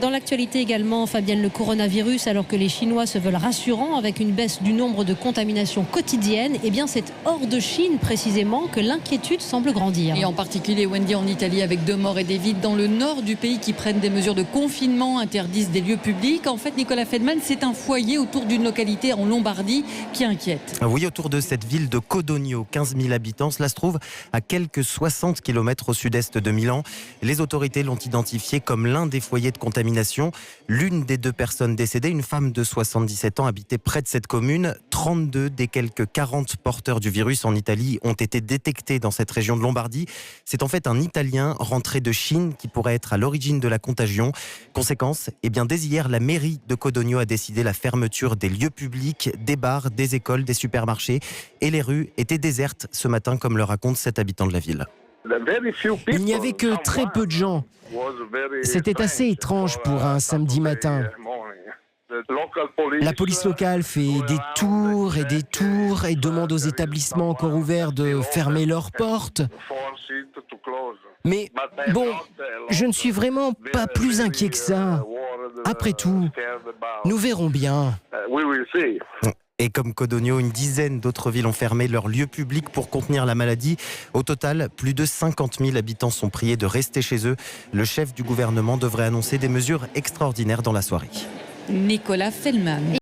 Dans l'actualité également, Fabienne, le coronavirus, alors que les Chinois se veulent rassurants avec une baisse du nombre de contaminations quotidiennes, eh bien c'est hors de Chine précisément que l'inquiétude semble grandir. Et en particulier, Wendy, en Italie, avec 2 morts et des vides dans le nord du pays qui prennent des mesures de confinement, interdisent des lieux publics. En fait, Nicolas Feldman, c'est un foyer autour d'une localité en Lombardie qui inquiète. Oui, autour de cette ville de Codogno, 15 000 habitants. Cela se trouve à quelques 60 km au sud-est de Milan. Les autorités l'ont identifié comme l'un des foyers de contamination. L'une des 2 personnes décédées, une femme de 77 ans, habitait près de cette commune. 32 des quelques 40 porteurs du virus en Italie ont été détectés dans cette région de Lombardie. C'est en fait un Italien rentré de Chine qui pourrait être à l'origine de la contagion. Conséquence, dès hier, la mairie de Codogno a décidé la fermeture des lieux publics, des bars, des écoles, des supermarchés. Et les rues étaient désertes ce matin, comme le raconte cet habitant de la ville. Il n'y avait que très peu de gens. C'était assez étrange pour un samedi matin. La police locale fait des tours et demande aux établissements encore ouverts de fermer leurs portes. Mais bon, je ne suis vraiment pas plus inquiet que ça. Après tout, nous verrons bien. Et comme Codogno, une dizaine d'autres villes ont fermé leurs lieux publics pour contenir la maladie. Au total, plus de 50 000 habitants sont priés de rester chez eux. Le chef du gouvernement devrait annoncer des mesures extraordinaires dans la soirée. Nicolas Feldman.